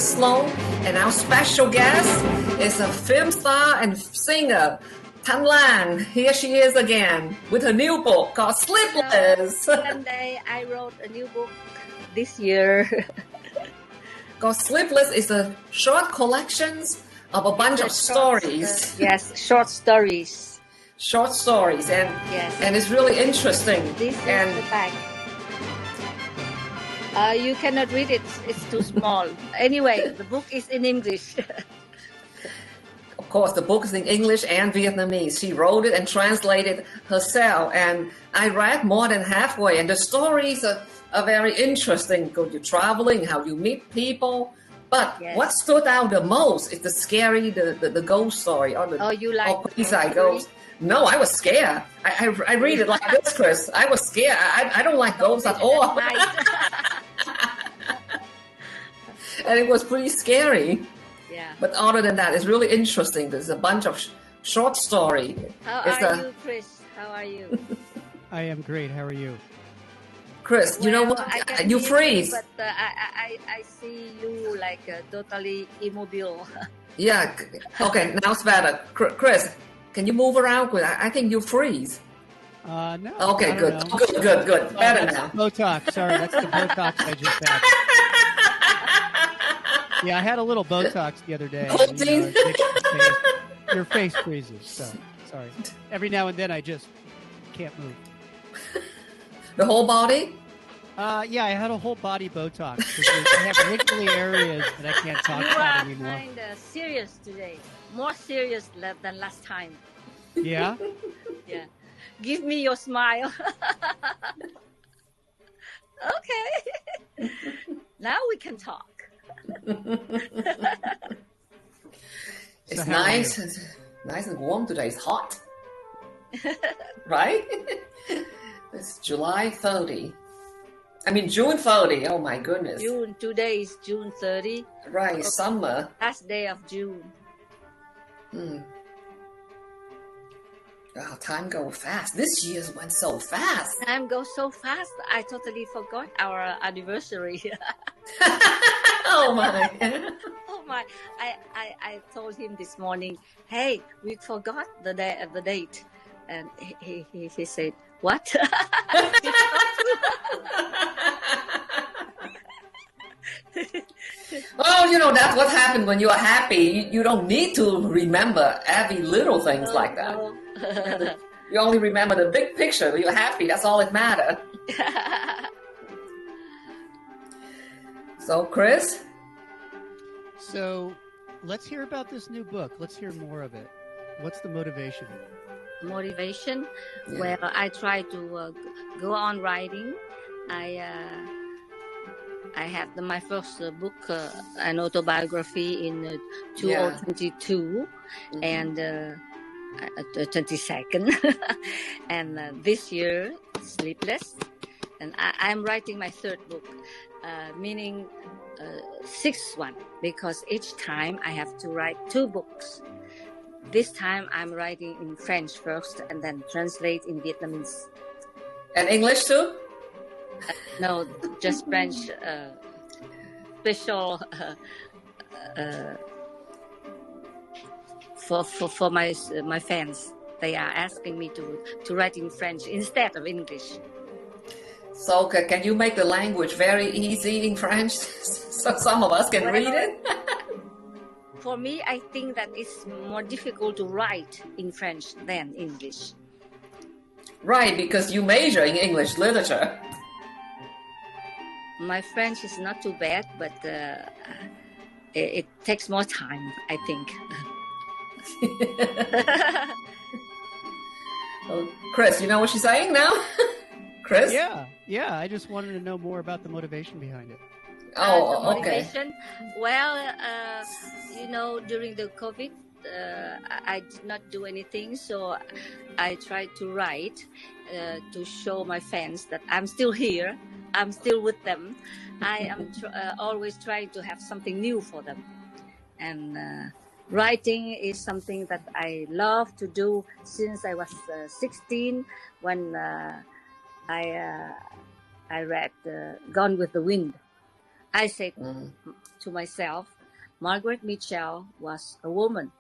is Slone, and our special guest is a film star and singer, Thanh. Here she is again with her new book called Sleepless. Sunday, I wrote a new book this year. Called Sleepless is a short collections of a bunch of stories. Yes, short stories. Short stories, and yes, and it's really interesting. This is the back. You cannot read it; it's too small. Anyway, the book is in English. Of course, the book is in English and Vietnamese. She wrote it and translated herself, and I read more than halfway. And the stories are very interesting. Go to traveling, how you meet people. But yes, what stood out the most is the scary, the ghost story. You like Please, I Ghost. No, I was scared. I read it like this, Chris. I was scared. I don't like ghosts at all. And it was pretty scary. Yeah. But other than that, it's really interesting. There's a bunch of short story. How are you, Chris? How are you? I am great. How are you? Chris, you know what? You freeze. But I see you like totally immobile. Yeah. Okay, now it's better. Chris, can you move around? I think you freeze. No. Okay, good. Good. Better now. Botox. Sorry, that's the Botox I just had. Yeah, I had a little Botox the other day. Your face freezes. So sorry. Every now and then I just can't move. The whole body? Yeah, I had a whole body Botox. I have wrinkly areas that I can't talk about anymore. You are kind of serious today. More serious than last time. Yeah? Yeah. Give me your smile. Okay. Now we can talk. It's nice and warm today. It's hot. Right? It's July 30. I mean, June 30. Oh, my goodness. Today is June 30. Right, summer. Last day of June. Wow, time goes fast. This year went so fast. Time goes so fast. I totally forgot our anniversary. Oh, my. Oh, my. I told him this morning, hey, we forgot the date. And he said, what? Well, that's what happened when you are happy. You don't need to remember every little things like that. No. You only remember the big picture. When you're happy, that's all that matters. So, Chris? So, let's hear about this new book. Let's hear more of it. What's the motivation? Motivation? Yeah. Well, I try to go on writing. I had my first book, an autobiography in 2022, and 22nd, and this year, Sleepless, and I'm writing my third book, meaning sixth one, because each time I have to write two books. This time I'm writing in French first and then translate in Vietnamese. And English too? No, just French. Special for my fans. They are asking me to write in French instead of English. So can you make the language very easy in French so some of us can read it? For me, I think that it's more difficult to write in French than English. Right, because you major in English literature. My French is not too bad, but it takes more time, I think. Oh, Chris, you know what she's saying now? Chris? Yeah. I just wanted to know more about the motivation behind it. Oh, motivation? Okay. Well, during the COVID, I did not do anything, so I tried to write to show my fans that I'm still here. I'm still with them. I am always trying to have something new for them. And writing is something that I love to do since I was 16 when I read Gone with the Wind. I said to myself, Margaret Mitchell was a woman.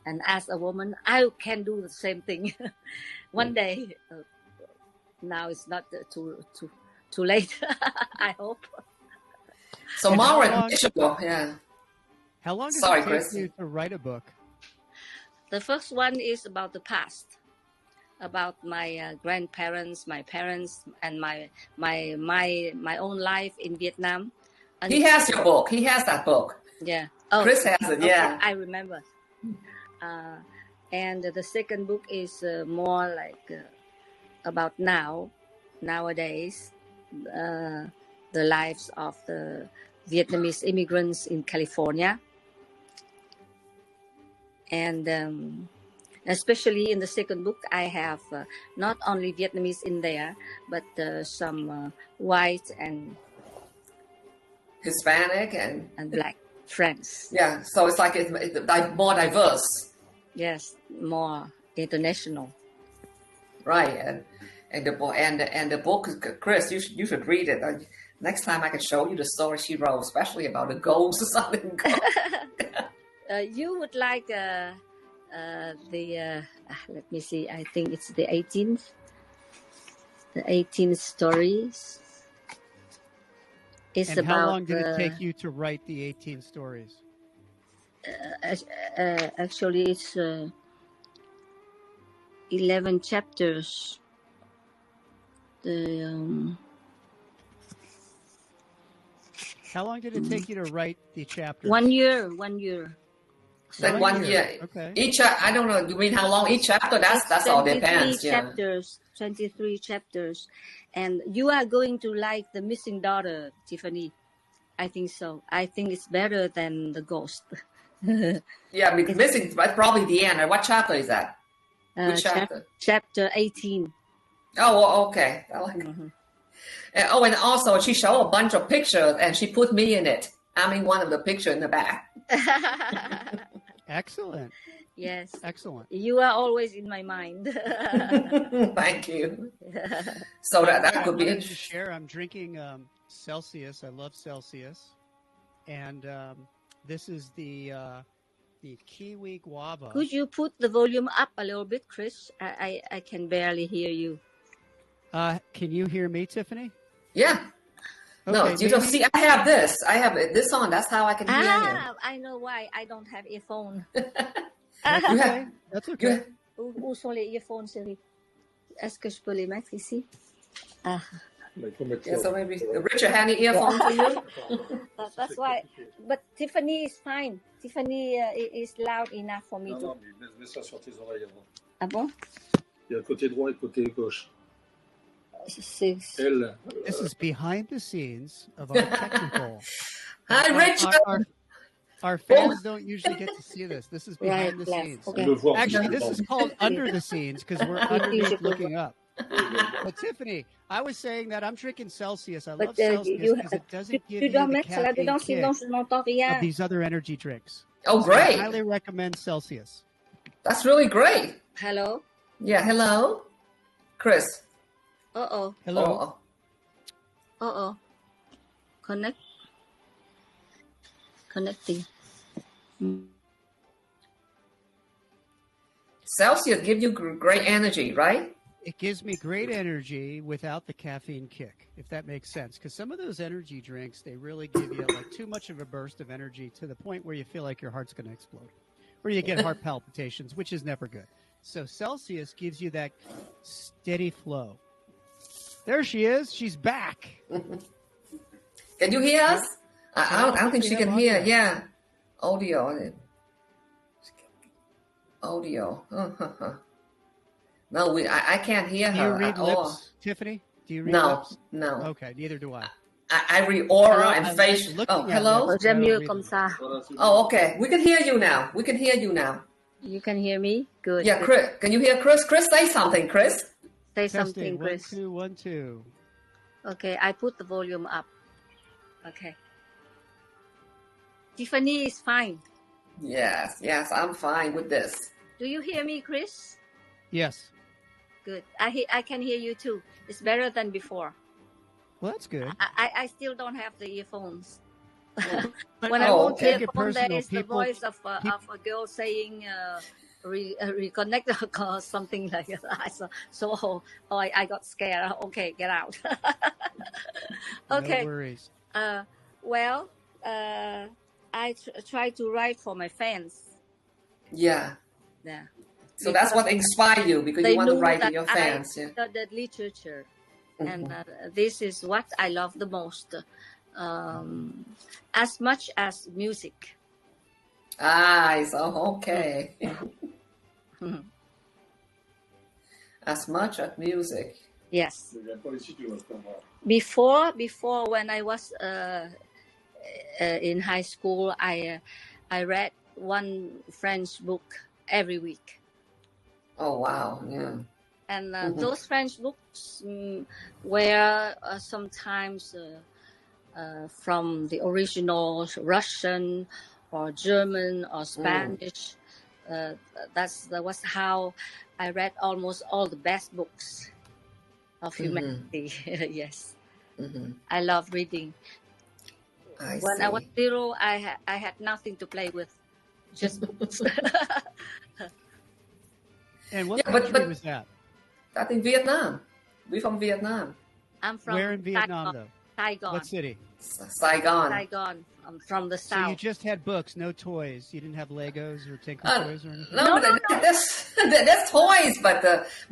And as a woman, I can do the same thing. One day, now it's not too late, I hope. So Margaret Mitchell, yeah. How long does Sorry, it take Chris. you to write a book? The first one is about the past, about my grandparents, my parents, and my own life in Vietnam. And He has your book. He has that book. Yeah. Chris has it, yeah. Okay, I remember. And the second book is more like about nowadays, the lives of the Vietnamese immigrants in California. And especially in the second book, I have not only Vietnamese in there, but some white and Hispanic and black friends. Yeah, so it's like it's more diverse. Yes, more international. Right, and the book, Chris, you should read it. Next time I can show you the story she wrote, especially about the ghosts or something. You would like the let me see. I think it's the 18th. The 18th stories. It's and about. How long did it take you to write the 18 stories? Actually, it's 11 chapters. How long did it take you to write the chapters? 1 year. Like 1 year. Okay. Each, I don't know. You mean how long each chapter? That's all depends. 23 chapters, and you are going to like The Missing Daughter, Tiffany. I think so. I think it's better than The Ghost. Yeah, because missing, but probably the end. What chapter is that? Which chapter? Chapter 18. Oh, well, okay. I like it. And also she showed a bunch of pictures, and she put me in it. I'm in one of the pictures in the back. Excellent. Yes. Excellent. You are always in my mind. Thank you. So that could be interesting. Share. I'm drinking Celsius. I love Celsius, and this is the kiwi guava. Could you put the volume up a little bit, Chris? I can barely hear you. Can you hear me, Tiffany? Yeah. Okay, no, you don't see. I have this on. That's how I can hear you. I know why. I don't have earphone. That's okay. Où sont les earphones, chérie? Est-ce que je peux les mettre ici? Yeah, so maybe Richard had any earphone for you? That's why. But Tiffany is fine. Tiffany is loud enough for me Non, mets ça sur tes oreilles avant. Ah bon? Il y a le côté droit et le côté gauche. Elle. This is behind the scenes of our technical. Hi, Richard. Our fans don't usually get to see this. This is behind the scenes. Okay. Actually, this is called under the scenes because we're underneath looking up. But Tiffany, I was saying that I'm drinking Celsius. I love Celsius because it doesn't give you the caffeine kick of these other energy drinks. Oh, great. So I highly recommend Celsius. That's really great. Hello? Yeah, hello? Chris. Uh-oh. Hello? Uh-oh. Connecting. Celsius gives you great energy, right? It gives me great energy without the caffeine kick, if that makes sense. Because some of those energy drinks, they really give you like too much of a burst of energy to the point where you feel like your heart's going to explode. Or you get heart palpitations, which is never good. So Celsius gives you that steady flow. There she is. She's back. Can you hear us? I don't think she can hear. Yeah. Audio. No, I can't hear her. Do you read lips, Tiffany? Do you read lips? No. Okay, neither do I. I read aura and face. Oh, hello? Oh, okay. We can hear you now. You can hear me? Good. Yeah, Chris. Can you hear Chris? Chris, say something, Chris. Say something, Chris. 1, 2, 1, 2. Okay, I put the volume up. Okay. Tiffany is fine. Yes, I'm fine with this. Do you hear me, Chris? Yes. Good. I can hear you too. It's better than before. Well, that's good. I still don't have the earphones. When I Oh, won't okay. hear Take it phone, there personal. is the voice of a girl saying, reconnect or something like that. So I got scared. Okay, get out. No Okay. worries. Well, I try to write for my fans. Yeah. Yeah. So that's what inspired you, because you want to knew write to that your I fans. Yeah. studied literature, and this is what I love the most, as much as music. So okay. As much as music. Yes. Before when I was in high school, I read one French book every week. Oh wow, yeah. And those French books were sometimes from the original Russian or German or Spanish. That was how I read almost all the best books of humanity. Yes. I love reading. When I was little, I had nothing to play with, just books. And what country was that? That's in Vietnam. We're from Vietnam. I'm from Where in Vietnam, Saigon. though? Saigon. What city? Saigon. Saigon. I'm from the south. So you just had books, no toys. You didn't have Legos or Tinker Toys or anything. No. That's toys, but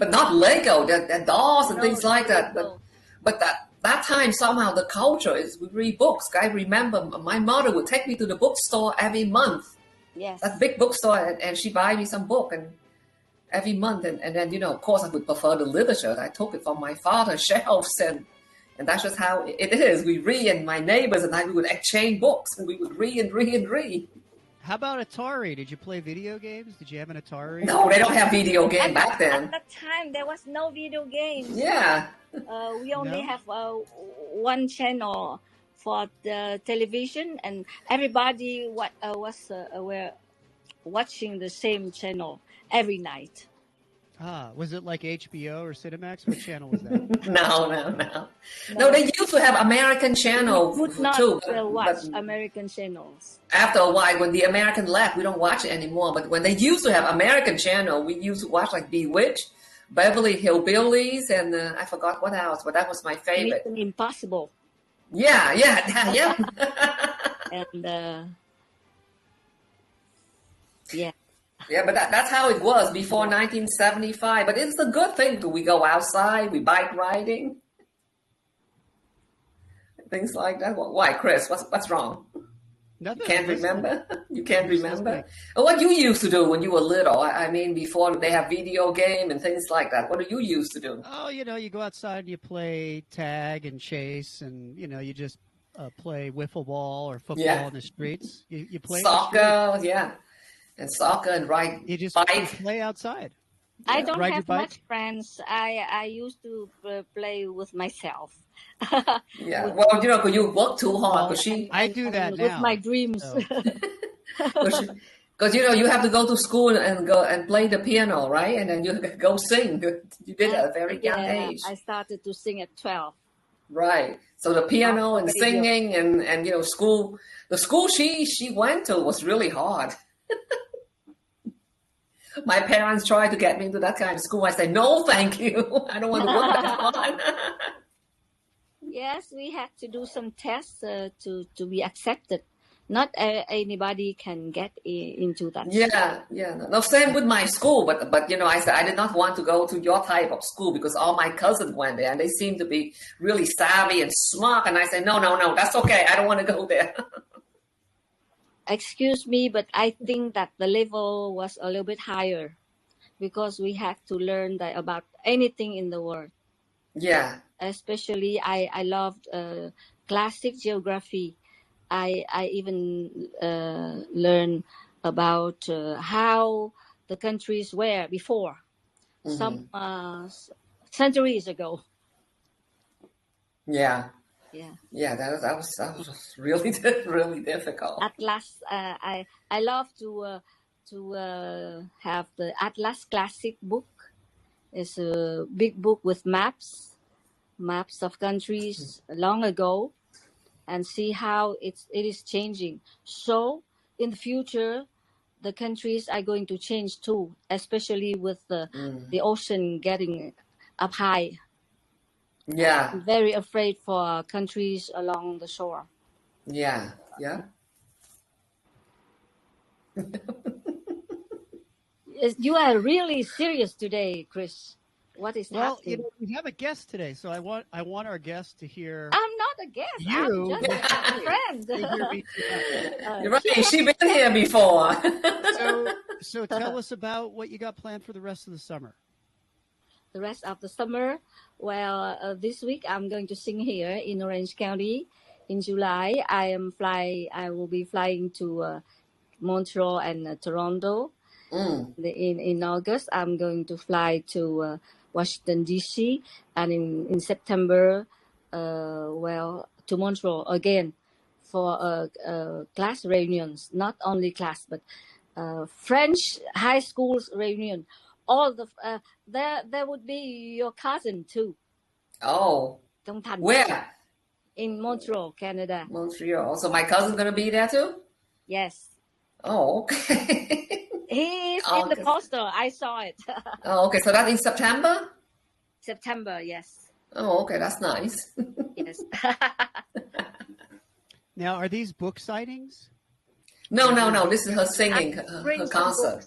not Lego. The dolls and things like that. But that time somehow the culture is we read books. I remember my mother would take me to the bookstore every month. Yes. That big bookstore, and she buy me some book and every month, and then of course I would prefer the literature. I took it from my father's shelves, and that's just how it is. We read, and my neighbors and I, we would exchange books, and we would read and read and read. How about Atari? Did you play video games? Did you have an Atari? No, they don't have video game back then. At that time, there was no video games. Yeah. We only have one channel for the television, and everybody were watching the same channel every night. Was it like HBO or Cinemax? What channel was that? No, they used to have American channel We would not too. watch American channels. After a while, when the American left, we don't watch it anymore. But when they used to have American channel, we used to watch like Bewitched, Beverly Hillbillies, and I forgot what else, but that was my favorite. Mission Impossible. Yeah. And yeah. Yeah, but that's how it was before 1975. But it's a good thing. We go outside, we bike riding, things like that. Why, Chris? What's wrong? Nothing. You can't remember? You can't remember? What you used to do when you were little? I mean, before they have video game and things like that. What do you used to do? Oh, you go outside and you play tag and chase, and you just play wiffle ball or football in the streets. You play soccer, and soccer and ride. You just bike. Play outside. I don't have much friends. I used to play with myself. Yeah, well, because you work too hard. I do that now with my dreams. Because you have to go to school and go and play the piano, right? And then you go sing. You did at a very young age. I started to sing at 12. Right. So the piano and singing and school. The school she went to was really hard. My parents tried to get me into that kind of school. I said, no, thank you. I don't want to work that hard. Yes, we had to do some tests to be accepted. Not anybody can get into that. Yeah. No, same with my school. But I said I did not want to go to your type of school because all my cousins went there and they seemed to be really savvy and smart. And I said, no, that's okay. I don't want to go there. Excuse me, but I think that the level was a little bit higher because we had to learn about anything in the world. Yeah. Especially, I loved classic geography. I even learned about how the countries were before, some centuries ago. Yeah. That was really really difficult. Atlas, I love to have the Atlas Classic book. It's a big book with maps of countries long ago, and see how it is changing. So in the future, the countries are going to change too, especially with the ocean getting up high. Yeah. I'm very afraid for countries along the shore. Yeah. You are really serious today, Chris. What is Well, happening? we have a guest today, so I want our guest to hear I'm not a guest. you. I'm just a friend. to hear me tonight. You're right. She's been here before. So tell us about what you got planned for the rest of the summer. The rest of the summer, well, this week I'm going to sing here in Orange County. In July, I will be flying to Montreal and Toronto. In August, I'm going to fly to Washington D.C. and in September, to Montreal again for class reunions. Not only class, but French high school's reunion. All the there would be your cousin too. Oh, Thanh. where? In Montreal, Canada. Montreal. So my cousin's gonna be there too? Yes. Oh, okay. He is in the poster. I saw it. Oh, okay. So that's in September? September, yes. Oh, okay. That's nice. Yes. Now, are these book sightings? No. This is her singing, her concert.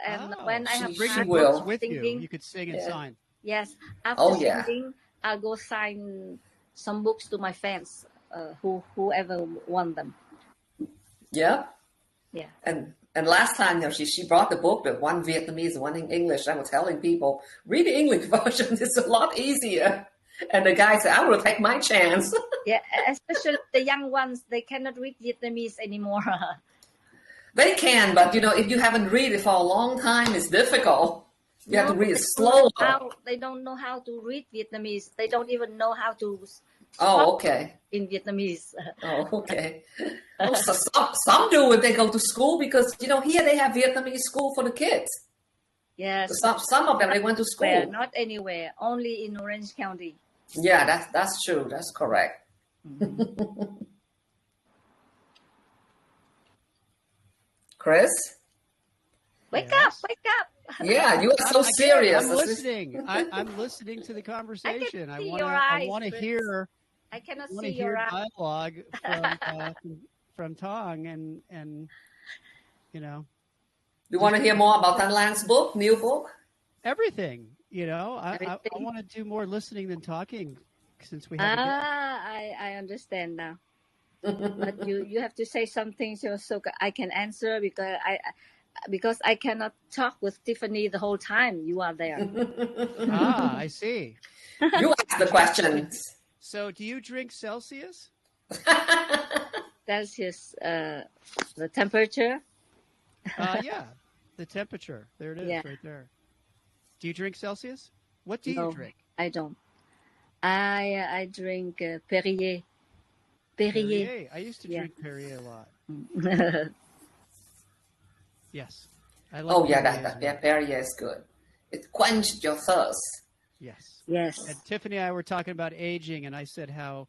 And when I have she will. With singing, you could sing and sign. Yes. After singing, I'll go sign some books to my fans, whoever want them. Yeah. Yeah. And last time, she brought the book, but one Vietnamese, one in English. I was telling people, read the English version. It's a lot easier. And the guy said, I will take my chance. Yeah, especially the young ones, they cannot read Vietnamese anymore. They can, but if you haven't read it for a long time, it's difficult. You have to read it slower. They don't know how to read Vietnamese. They don't even know how to okay. in Vietnamese. Oh, okay. So some do when they go to school because, here they have Vietnamese school for the kids. Yes. Some of them, they went to school. Not anywhere, only in Orange County. Yeah, that's true. That's correct. Mm-hmm. Chris? Wake up. Yeah, you are so serious. I'm listening. I'm listening to the conversation. I want to hear. I cannot see your dialogue from Tong and You want to hear more about Thanh Lang's book, new book? Everything. I want to do more listening than talking since we have. I understand now. But you have to say something so I can answer because I cannot talk with Tiffany the whole time you are there. I see. You ask the questions. So, do you drink Celsius? Celsius, the temperature. Yeah, the temperature. There it is, right there. Do you drink Celsius? What do you drink? I don't. I drink Perrier. Perrier. I used to drink Perrier a lot. Yes. I like Perrier is good. It quenched your thirst. Yes. Yes. And Tiffany and I were talking about aging, and I said how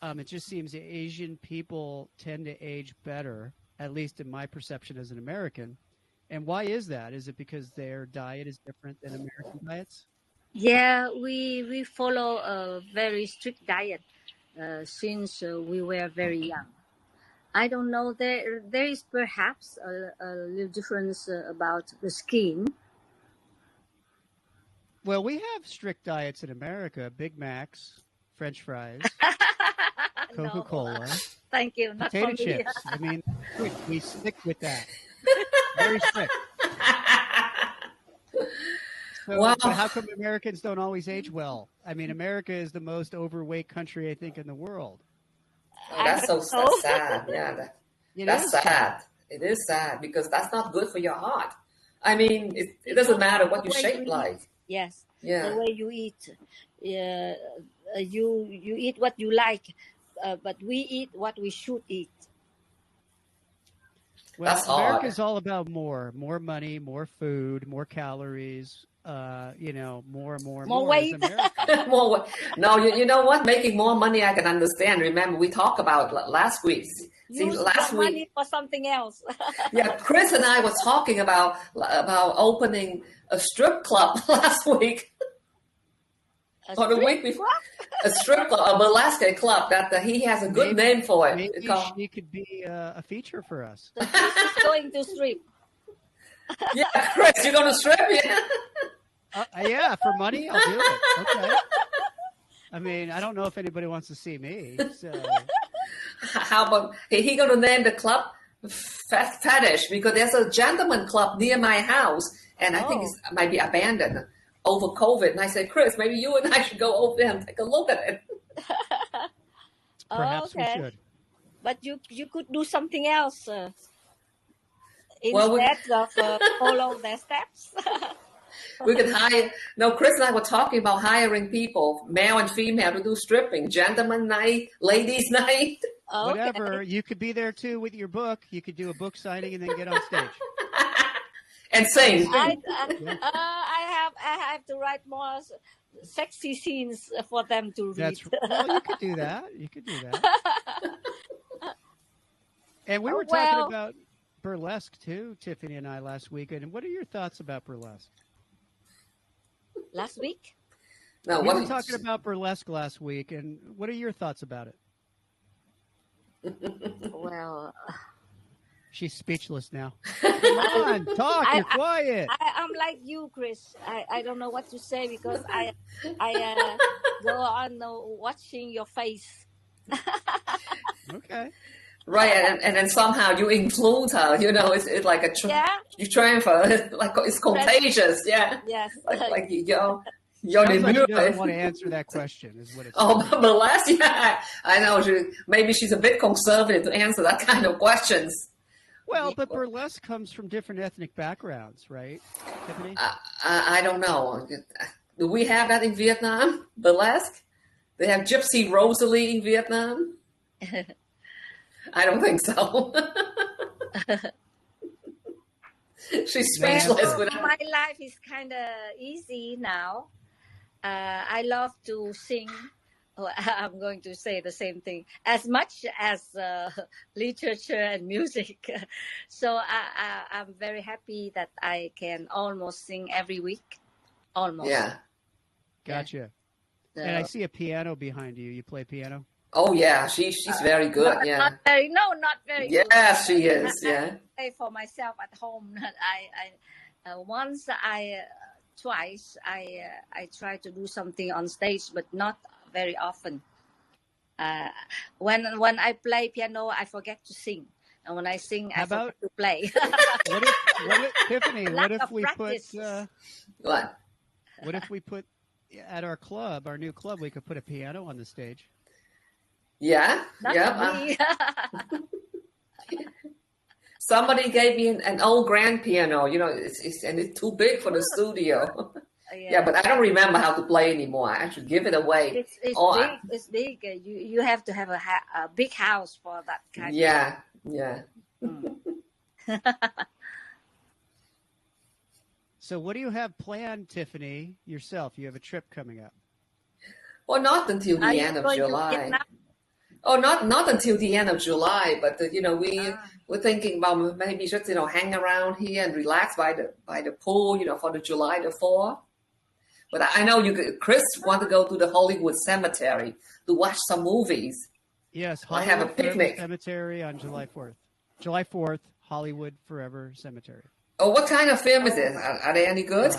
it just seems Asian people tend to age better, at least in my perception as an American. And why is that? Is it because their diet is different than American diets? Yeah, we follow a very strict diet since we were very young. I don't know. There is perhaps a little difference about the skin. Well, we have strict diets in America: Big Macs, French fries, Coca-Cola. No. Thank you. Not potato chips. I mean, we stick with that. Very strict. So, wow. But how come Americans don't always age well? I mean, America is the most overweight country, I think, in the world. Oh, that's sad. Yeah, that's sad. It is sad because that's not good for your heart. I mean, it doesn't matter what you shape like. Yes. Yeah. The way you eat. You eat what you like, but we eat what we should eat. Well, America is all about more money, more food, more calories. more and more and More more as weight. Americans. More, no, you know what? Making more money, I can understand. Remember, we talked about last week. See, Use last that week, money for something else. yeah, Chris and I were talking about opening a strip club last week A or the strip week before. club? A strip club, a burlesque club. That he has a good name for it. It's Maybe called- she could be a feature for us. So she's going to strip. yeah, Chris, you're gonna strip, yeah. Yeah, for money, I'll do it. Okay. I mean, I don't know if anybody wants to see me. So How about he gonna name the club Fetish because there's a gentleman club near my house, and I think it might be abandoned over COVID. And I said, Chris, maybe you and I should go over there and take a look at it. perhaps we should. But you could do something else Well, instead of follow their steps. We could hire. No, Chris and I were talking about hiring people, male and female, to do stripping, gentleman night, ladies night. Whatever. You could be there too with your book. You could do a book signing and then get on stage. And sing. I have to write more sexy scenes for them to read. Well, you could do that. And we were talking about burlesque too, Tiffany and I, last week. And what are your thoughts about burlesque? Last week? No, we were talking about burlesque last week, and what are your thoughts about it? Well, she's speechless now. Come on, talk. You're quiet. I'm like you, Chris. I don't know what to say because I go on watching your face. Okay. Right, and then somehow you influence her. It's like you transfer. It's contagious. Yeah. Yes. Like you're Sounds like she doesn't want to answer that question. Is what it's. But last I know maybe she's a bit conservative to answer that kind of questions. Well, but burlesque comes from different ethnic backgrounds, right, Tiffany? I don't know. Do we have that in Vietnam? Burlesque? They have Gypsy Rosalie in Vietnam? I don't think so. She's speechless. My life is kind of easy now. I love to sing. I'm going to say the same thing as much as literature and music. So I'm very happy that I can almost sing every week. Almost. Yeah. Gotcha. And I see a piano behind you. You play piano? Oh yeah, she's very good. Not very good. Yes, she is. Yeah. I play for myself at home. Twice I try to do something on stage, but not very often. When I play piano, I forget to sing, and when I sing, I forget to play. What if Tiffany? What if we put? What if we put at our club, our new club? We could put a piano on the stage. Yeah. Somebody gave me an old grand piano. It's too big for the studio. Yeah, but I don't remember how to play anymore. I should give it away. It's big. You have to have a big house for that kind. Yeah. So, what do you have planned, Tiffany? Yourself? You have a trip coming up. Well, not until the end of July. Oh, not until the end of July, but we're thinking about maybe just hang around here and relax by the pool, for the July the 4th. But I know Chris want to go to the Hollywood Cemetery to watch some movies. Yes, I have a picnic cemetery on July 4th. July 4th, Hollywood Forever Cemetery. Oh, what kind of film is it? Are they any good?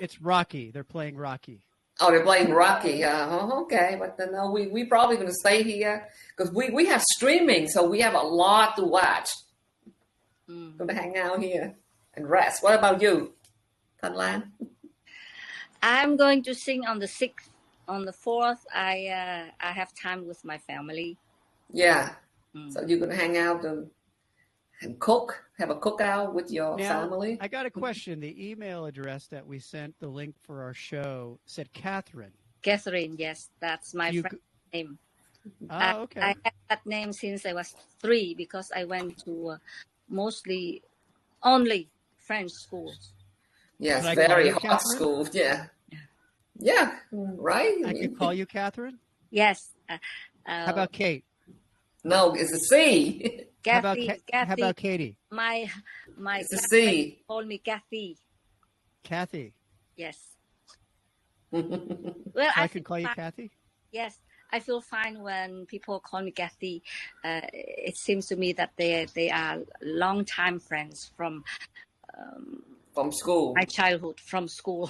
It's Rocky. They're playing Rocky. Oh, they're playing Rocky. Okay, but then we probably going to stay here because we have streaming, so we have a lot to watch. Going to hang out here and rest. What about you, Thanh Lan? I'm going to sing on the 6th. On the 4th, I have time with my family. Yeah. So you're going to hang out and cook, have a cookout with your family? I got a question. The email address that we sent the link for our show said Catherine. Catherine, yes. That's my friend's name. Oh, okay. I had that name since I was 3 because I went to mostly only French schools. Yes, Can I call very you hot Catherine? school. Yeah. Yeah, right? I could call you Catherine. Yes. How about Kate? No, it's a C. How about Kathy? how about Katie? My It's a classmate C. called me Kathy. Kathy. Yes. Mm-hmm. Well, So I I could feel call you fine. Kathy. Yes, I feel fine when people call me Kathy. It seems to me that they are long-time friends from From school. my childhood, from school.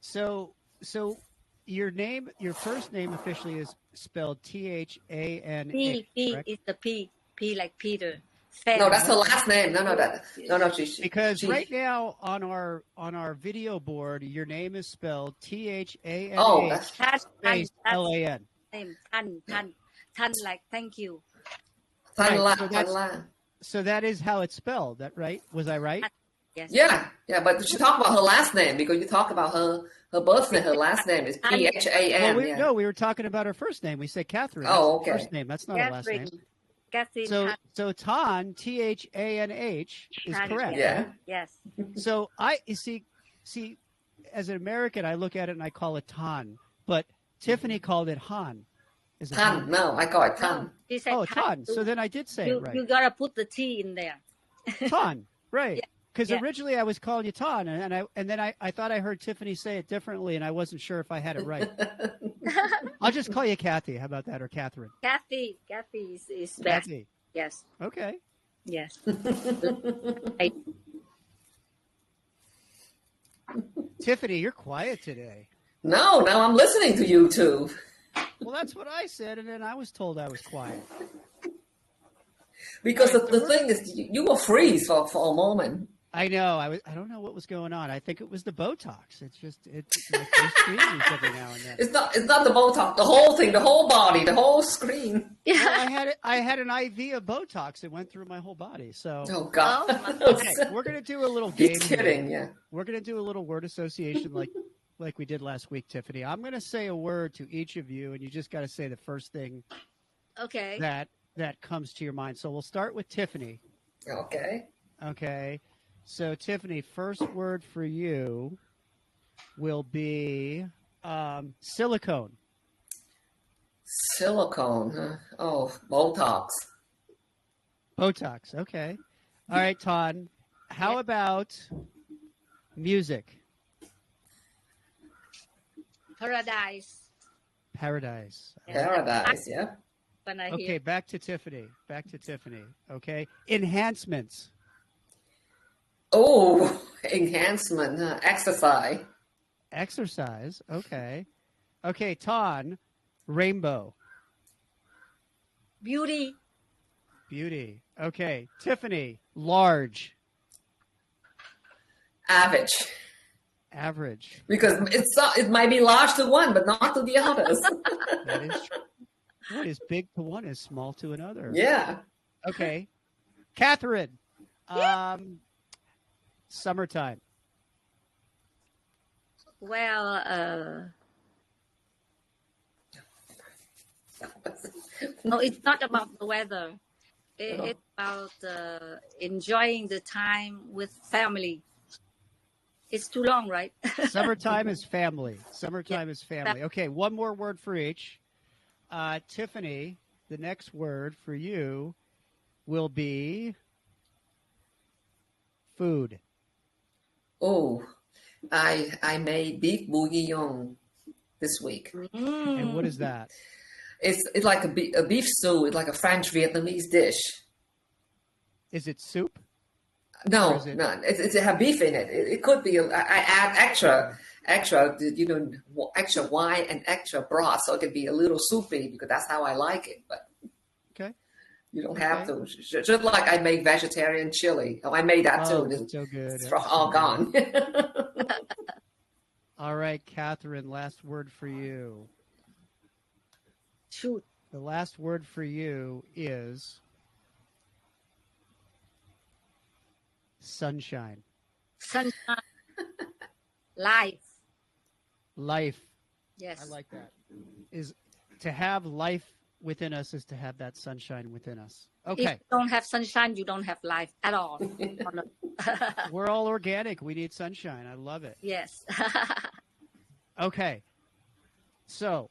So your first name officially is spelled Thana, P correct? is the P like Peter. No, that's her Okay. last name. No. Because She. right now on our video board, your name is spelled Thana Oh, that's space That's LAN. name. Tan like thank you. Thanh Right. La. So that is how it's spelled. That right? Was I right? Yes. Yeah, but she talked about her last name because you talk about her birth name. Her last name is Tan. Phan. Well, we were talking about her first name. We said Catherine. That's Oh, the okay. first name. That's not a last name. Catherine. So Tan, Thanh, is Tan, correct, Yeah. right? Yes. So you see, as an American, I look at it and I call it Tan, but Tiffany called it Han. Is it Tan. Han? No, I call it Tan. No, she said Oh, Tan. So then I did say it right. You gotta put the T in there. Tan, right? Yeah. Because Yeah. originally I was calling you Tan, and then I thought I heard Tiffany say it differently, and I wasn't sure if I had it right. I'll just call you Kathy. How about that, or Catherine? Kathy is best. Kathy. Yes. Okay. Yes. Tiffany, you're quiet today. No, I'm listening to you two. Well, that's what I said, and then I was told I was quiet. Because All right, the thing is, you will freeze for a moment. I know. I don't know what was going on. I think it was the Botox. It's like those freezes every now and then. It's not the Botox. The whole thing, the whole body, the whole screen. Well, I had an IV of Botox that went through my whole body. So Oh God. okay, we're gonna do a little game. He's kidding. Here. Yeah. We're gonna do a little word association like we did last week, Tiffany. I'm gonna say a word to each of you, and you just got to say the first thing Okay. that comes to your mind. So we'll start with Tiffany. Okay. Okay. So Tiffany, first word for you will be silicone. Silicone. Huh? Oh, Botox. Botox. Okay. All right, Todd. How about music? Paradise. Paradise. Paradise. Yeah. When I Okay, hear back to Tiffany. Okay. Enhancements. Oh, enhancement. Huh? Exercise. Exercise. Okay. Okay, Ton. Rainbow. beauty. Beauty. Okay. Tiffany. Large. Average. Average. Because it might be large to one, but not to the others. That is true. What is big to one is small to another. Yeah. Okay. Catherine. Summertime. Well, no, it's not about the weather. It's about enjoying the time with family. It's too long, right? Summertime is family. Summertime is family. Okay, one more word for each. Tiffany, the next word for you will be food. Oh, I made beef bouillon this week. And what is that? It's like a beef stew. It's like a French Vietnamese dish. Is it soup? No, Or is it- no, it have beef in it. It could be. I add extra, extra wine and extra broth, so it could be a little soupy because that's how I like it. But Okay. you don't have to. Just like I make vegetarian chili. Oh, I made that Oh, too. that's so good. It's That's so all good. gone. All right, Catherine, last word for you. Shoot. The last word for you is sunshine. Sunshine. Life. Life. Yes. I like that. Is to have life within us is to have that sunshine within us. If Okay. you don't have sunshine, you don't have life at all. We're all organic. We need sunshine. I love it. Yes. Okay. So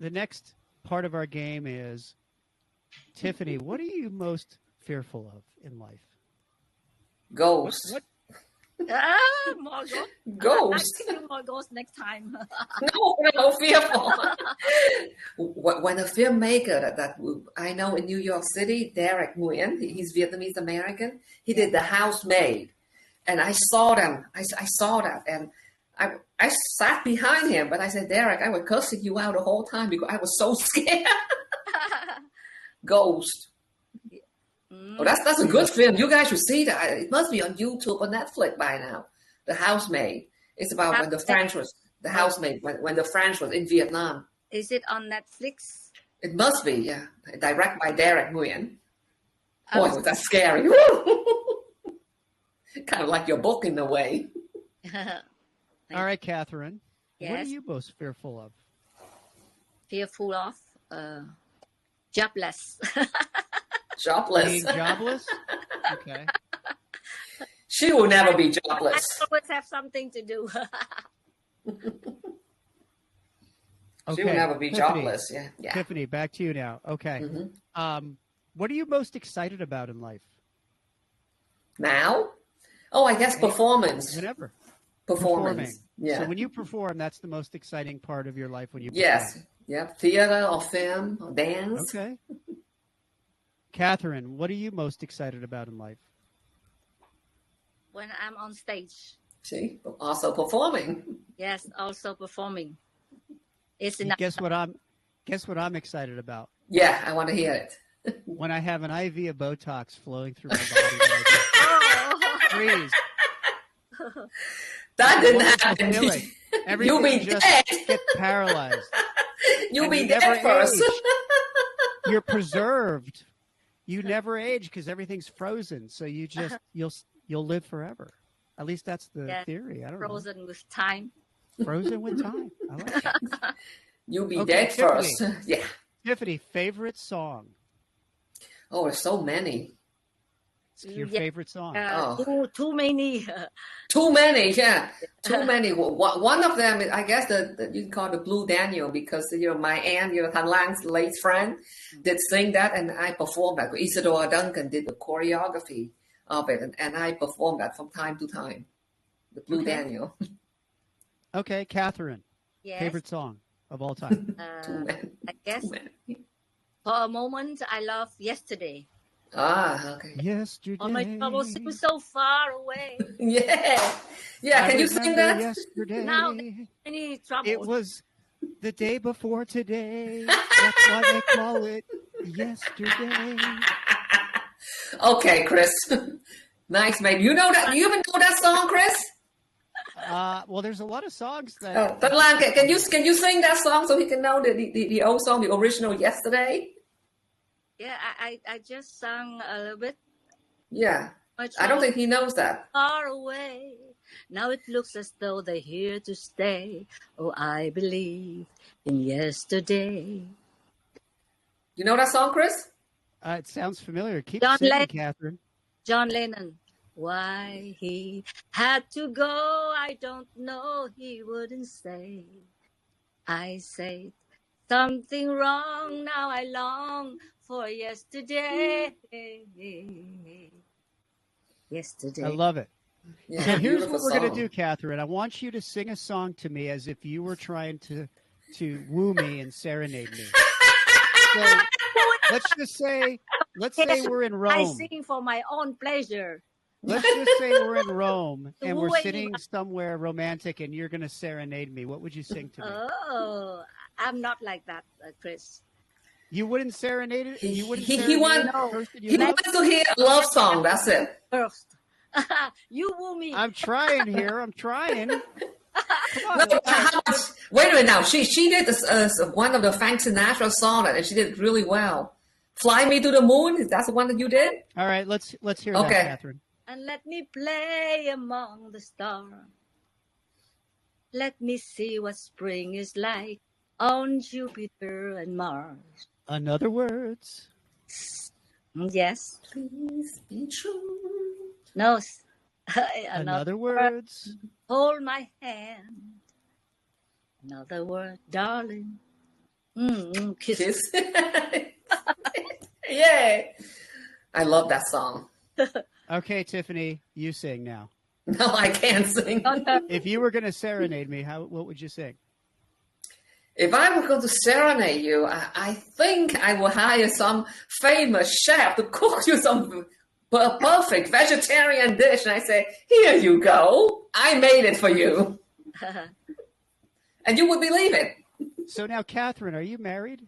the next part of our game is, Tiffany, what are you most fearful of in life? Ghosts. What? More ghosts. Ghosts. I see more ghosts next time. No, fearful. When a filmmaker that I know in New York City, Derek Nguyen, he's Vietnamese American, he did The Housemaid. And I saw them. I saw that. And I sat behind him, but I said, Derek, I was cursing you out the whole time because I was so scared. Ghost. Oh, that's a good film. You guys should see that. It must be on YouTube or Netflix by now. The Housemaid. It's about when the French was the housemaid when the French was in Vietnam. Is it on Netflix? It must be, yeah. Directed by Derek Nguyen. Boy, was that scary. Kind of like your book in a way. All right, Catherine. Yes. What are you most fearful of? Fearful of jobless. Jobless. Being jobless? Okay. She will never be I jobless. always have something to do. She will never be Tiffany. jobless. Yeah. Tiffany, back to you now. Okay. Mhm. What are you most excited about in life? Now? Oh, I guess performance. Whenever. Performance. Performing. Yeah. So when you perform, that's the most exciting part of your life when you perform. Yes. Yeah. Theater or film or dance. Okay. Catherine, what are you most excited about in life? When I'm on stage. See? Also performing. Yes, also performing. It's You enough. Guess what I'm excited about? Yeah, I want to hear it. When I have an IV of Botox flowing through my body. That I just freeze. That didn't Wonderful happen. feeling. You'll Everything be just dead. gets paralyzed. You'll And be you dead never first. age. You're preserved. You never age because everything's frozen. So you'll live forever. At least that's the theory. I don't Frozen with time. know. Frozen with time. I like it. You'll be Okay, dead Tiffany. first. Yeah. Tiffany, favorite song? Oh, there's so many. Your Yeah. favorite song? Too many. Too many, yeah. Too many. One of them, I guess, you can call it the Blue Daniel because, my aunt, Thanh Lang's late friend, did sing that, and I performed that. Isadora Duncan did the choreography of it, and I performed that from time to time. The Blue Okay. Daniel. Okay, Catherine, Yes. favorite song of all time? Too many. I guess Too many. for a moment I love yesterday. Ah, okay. Yesterday. All my troubles seem so far away. Yeah. Yeah, I can you sing remember that? Yesterday. Now any troubles. It was the day before today. That's why they call it yesterday. Okay, Chris. Nice, mate. You know that? You even know that song, Chris? Well, there's a lot of songs that. Thanh Lang, can you sing that song so he can know the old song, the original Yesterday? Yeah, I just sang a little bit. Yeah. My I don't think he knows that. far away. Now it looks as though they're here to stay. Oh, I believe in yesterday. You know that song, Chris? It sounds familiar. Keep John singing, Lennon. Catherine. John Lennon. Why he had to go, I don't know. He wouldn't say. I said something wrong. Now I long for yesterday. Yesterday. I love it. Yeah, So here's beautiful what we're going song. to do, Catherine. I want you to sing a song to me as if you were trying to woo me and serenade me. So let's say we're in I Rome. sing for my own pleasure. Let's just say we're in Rome and we're Woo sitting anybody. somewhere romantic and you're going to serenade me. What would you sing to me? Oh, I'm not like that, Chris. You wouldn't serenade it? You wouldn't He serenade want- the person you He love? wants to hear a love song. That's it. First, you woo me. I'm trying here. I'm trying. Come on. No, how much? Wait a minute now. She did this, one of the Frank Sinatra songs, and she did it really well. Fly Me to the Moon. That's the one that you did? All right, let's hear Okay. that, Catherine. And let me play among the stars. Let me see what spring is like on Jupiter and Mars. In other words, Yes. Please be true. No. In other words, hold my hand. Another word, darling. Kiss. Yeah. I love that song. Okay, Tiffany, you sing now. No, I can't sing. If you were going to serenade me, what would you sing? If I were going to serenade you, I think I will hire some famous chef to cook you some perfect vegetarian dish. And I say, here you go. I made it for you. And you would believe it. So now, Catherine, are you married?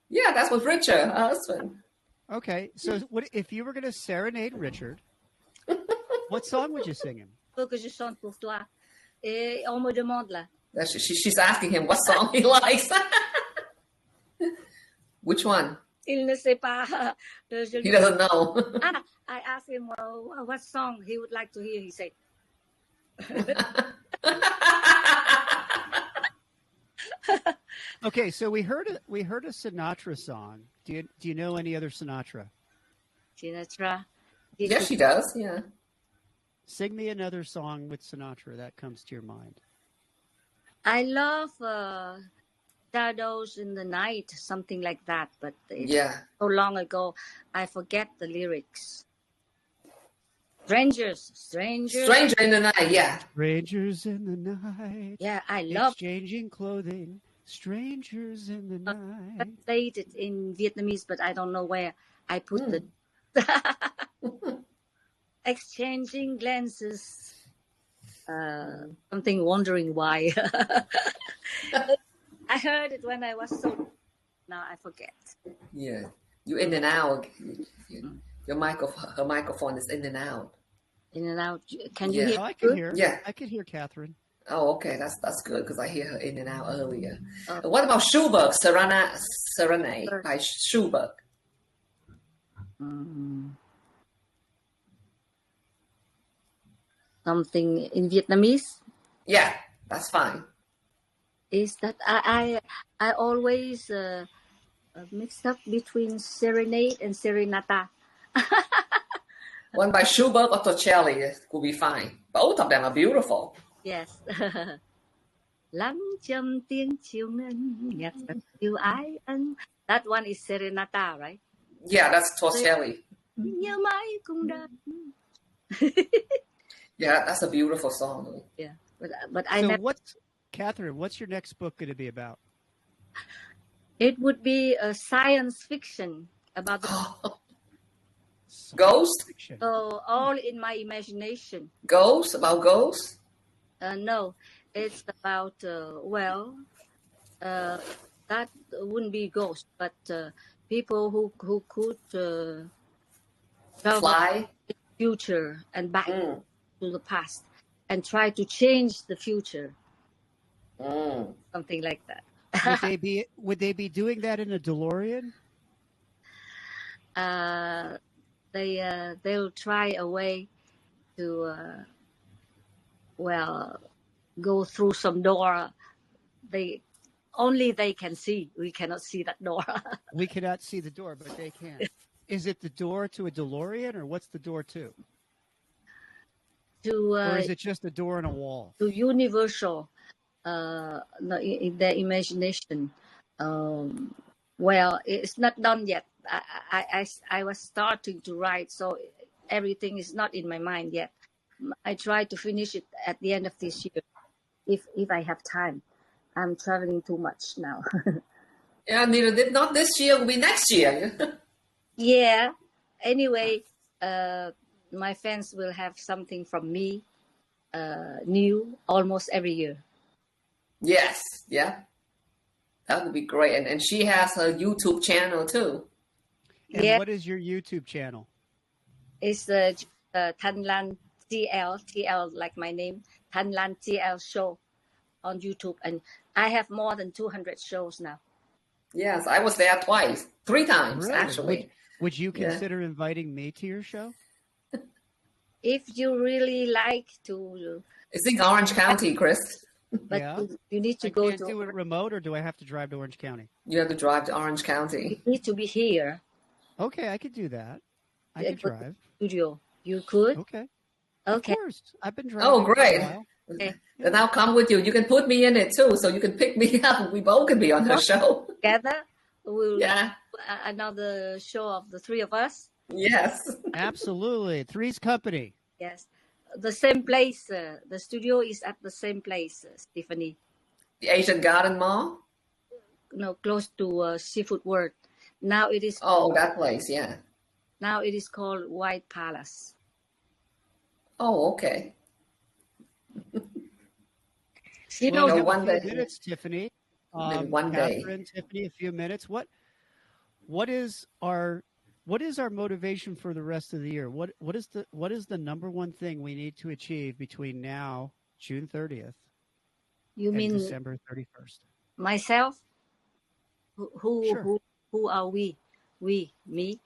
Yeah, that's with Richard, her husband. Okay, so what if you were going to serenade Richard? What song would you sing him? Faut que je chante pour toi. Et on me demande là. She's asking him what song he likes. Which one? Il ne sait pas. He doesn't know. I asked him what song he would like to hear. He said. Okay, so we heard a Sinatra song. Do you know any other Sinatra? Sinatra. Yes, she does. Yeah. Sing me another song with Sinatra that comes to your mind. I love Shadows in the Night, something like that. But it's so long ago, I forget the lyrics. Stranger in the Night, yeah. Strangers in the night. Yeah, I love exchanging clothing. Strangers in the night. Translated in Vietnamese, but I don't know where I put the exchanging glances. Something wondering why. I heard it when I was so. Now I forget. Yeah, you in and out. Her microphone is in and out. In and out. Can you hear? I can hear. Yeah, I can hear Catherine. Oh, okay, that's good because I hear her in and out earlier. What about Schubert Serenade by Schubert? Something in Vietnamese? Yeah, that's fine. Is that I always mix up between serenade and serenata. One by Schubert or Torricelli will be fine. Both of them are beautiful. Yes. Lắng châm tiếng chiều ngân, nhạc thật yêu ái ân. That one is serenata, right? Yeah, that's Torricelli. Nhớ mãi cũng đã. Yeah, that's a beautiful song. Yeah, but I. So Catherine? What's your next book going to be about? It would be a science fiction about ghosts. So all in my imagination. Ghosts about ghosts? No, it's about that wouldn't be ghosts, but people who could fly the future and back to the past and try to change the future. Something like that. Would they be doing that in a DeLorean? They'll try a way to go through some door. They can see. We cannot see that door. We cannot see the door, but they can. Is it the door to a DeLorean, or what's the door to? Or is it just a door in a wall? To universal, in their imagination. It's not done yet. I was starting to write, so everything is not in my mind yet. I try to finish it at the end of this year, if I have time. I'm traveling too much now. Yeah, not this year, will be next year. Yeah. Anyway, my fans will have something from me, new, almost every year. Yes, yeah. That would be great. And she has her YouTube channel too. And what is your YouTube channel? It's Thanh Lan TL like my name, Thanh Lan TL show on YouTube. And I have more than 200 shows now. Yes, I was there three times, really? Actually. Would you consider inviting me to your show? If you really like to. It's in Orange County, Chris. But you need to go to. Do it remote, or do I have to drive to Orange County? You have to drive to Orange County. You need to be here. Okay, I could do that. I could drive. Studio. You could? Okay. Okay. Of course. I've been driving. Oh, great. For a while. Okay. Then I'll come with you. You can put me in it too, so you can pick me up. We both can be on her show. Together, we'll Yeah. do another show of the three of us. Yes. Absolutely. Three's Company. Yes. The same place. The studio is at the same place, Tiffany. The Asian Garden Mall. No, close to Seafood World. Now it is. Oh, that place. Yeah. Now it is called White Palace. Well, Oh, okay. You we have one a few day. minutes, Tiffany. Maybe one day. Catherine, Tiffany, a few minutes. What is our motivation for the rest of the year? What is the number one thing we need to achieve between now, June 30th, You and mean December 31st? myself? Sure. Who are we? We, me.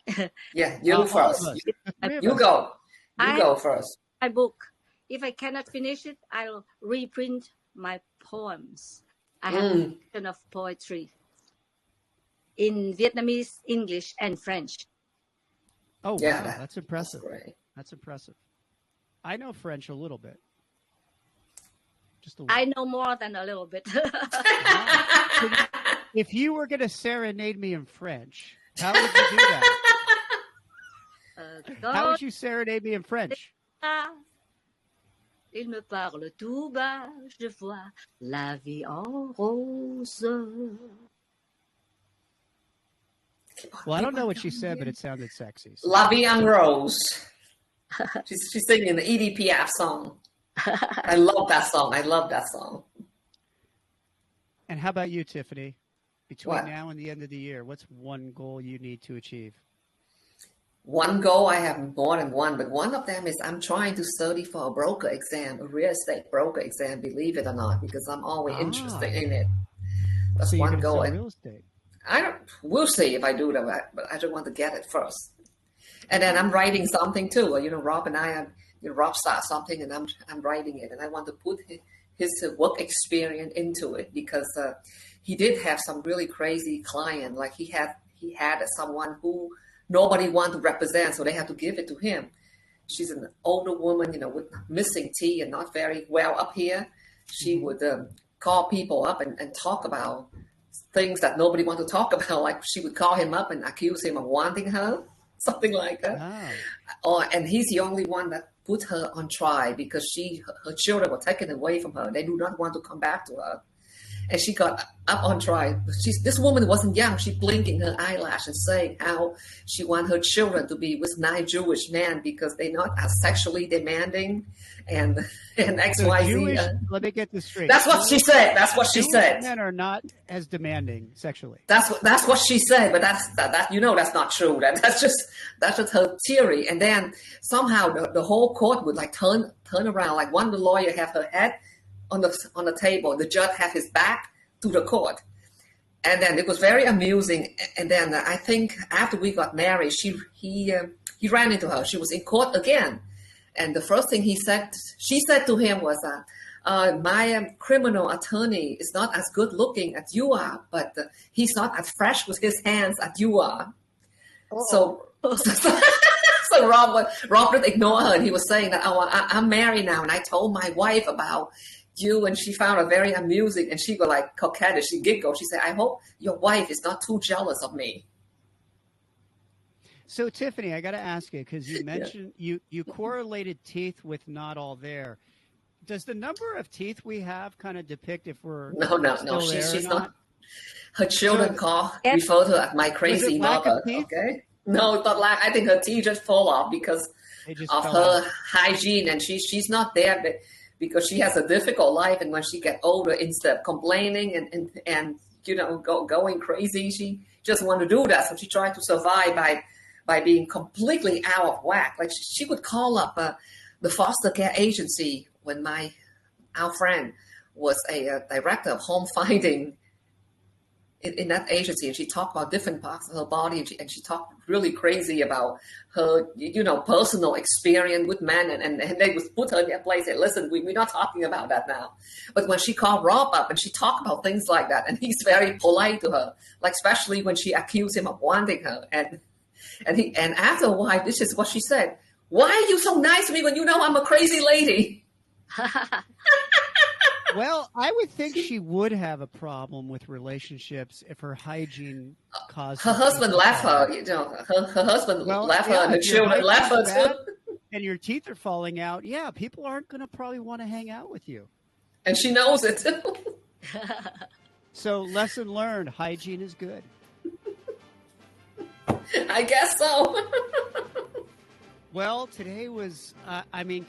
Yeah, you All of first. us, the three of You us. go. You I- go first. My book. If I cannot finish it, I'll reprint my poems. I have a collection of poetry in Vietnamese, English, and French. Oh, Yeah, wow. That's That's impressive. great. That's impressive. I know French a little bit. Just a little. I know more than a little bit. If you were going to serenade me in French, how would you do that? How would you serenade me in French? Il me parle tout bas, je vois la vie en rose. Well, I don't know what she said, but it sounded sexy. So. La Vie en Rose. She's singing the EDPF song. I love that song. I love that song. And how about you, Tiffany? Between What? now and the end of the year, what's one goal you need to achieve? One goal, I have more than one, but one of them is I'm trying to study for a broker exam, a real estate broker exam, believe it or not, because I'm always interested in it. That's So you're one going to goal. sell And real estate. we'll see if I do that, but I just want to get it first. And then I'm writing something too. You know, Rob and I, Rob starts something and I'm writing it, and I want to put his work experience into it because he did have some really crazy client. Like he had someone who nobody wanted to represent, so they had to give it to him. She's an older woman, you know, with missing teeth and not very well up here. She would call people up and talk about things that nobody wanted to talk about. Like she would call him up and accuse him of wanting her, something like that. And he's the only one that put her on trial because her children were taken away from her. They do not want to come back to her. And she got up on trial. This woman wasn't young. She blinking her eyelash and saying how she want her children to be with 9 Jewish men because they're not as sexually demanding and XYZ. So let me get this straight. That's what she said. That's what she Jewish said. Men are not as demanding sexually. That's what she said, but that you know that's not true. That's just her theory. And then somehow the whole court would like turn around. Like one of the lawyer have her head on the table. The judge had his back to the court. And then it was very amusing. And then I think after we got married, he ran into her. She was in court again. And the first thing she said to him was, my criminal attorney is not as good looking as you are, but he's not as fresh with his hands as you are. So Robert ignored her, and he was saying that, I'm married now, and I told my wife about you, and she found it very amusing, and she was like coquettish. She giggled. She said, I hope your wife is not too jealous of me. So Tiffany, I got to ask you, because you mentioned you correlated teeth with not all there. Does the number of teeth we have kind of depict if we're no, she's not. Her children refer to her as my crazy mother. Okay, no, it's not like I think her teeth just fall off because of her hygiene, and she's not there because she has a difficult life, and when she gets older, instead of complaining and going crazy, she just want to do that. So she tried to survive by being completely out of whack. Like she would call up the foster care agency when our friend was a director of home finding in that agency, and she talked about different parts of her body, and she talked really crazy about her, personal experience with men, and they would put her in that place and listen, we're not talking about that now. But when she called Rob up and she talked about things like that, and he's very polite to her, like especially when she accused him of wanting her, and after a while, this is what she said: Why are you so nice to me when you know I'm a crazy lady? Well, I would think she would have a problem with relationships if her hygiene caused her husband left her. You know, her husband left her, and the children left her too. And your teeth are falling out. Yeah, people aren't going to probably want to hang out with you. And she knows it too. So, lesson learned: hygiene is good. I guess so. Well, today was,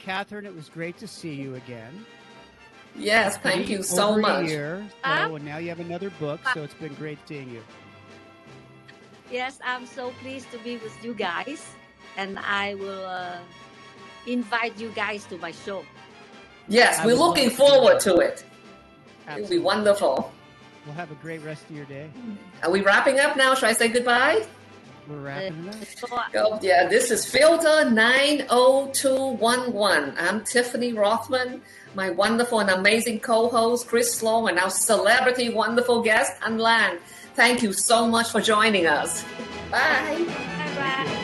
Catherine, it was great to see you again. Yes, thank you so much. And now you have another book, so it's been great seeing you. Yes, I'm so pleased to be with you guys, and I will invite you guys to my show. Yes, we're looking forward to it. Absolutely. It'll be wonderful. We'll have a great rest of your day. Are we wrapping up now? Should I say goodbye? We're wrapping it up. Oh, yeah, this is Filter 90211. I'm Tiffany Rothman, my wonderful and amazing co-host, Chris Slone, and our celebrity wonderful guest, Thanh. Thank you so much for joining us. Bye. Bye-bye.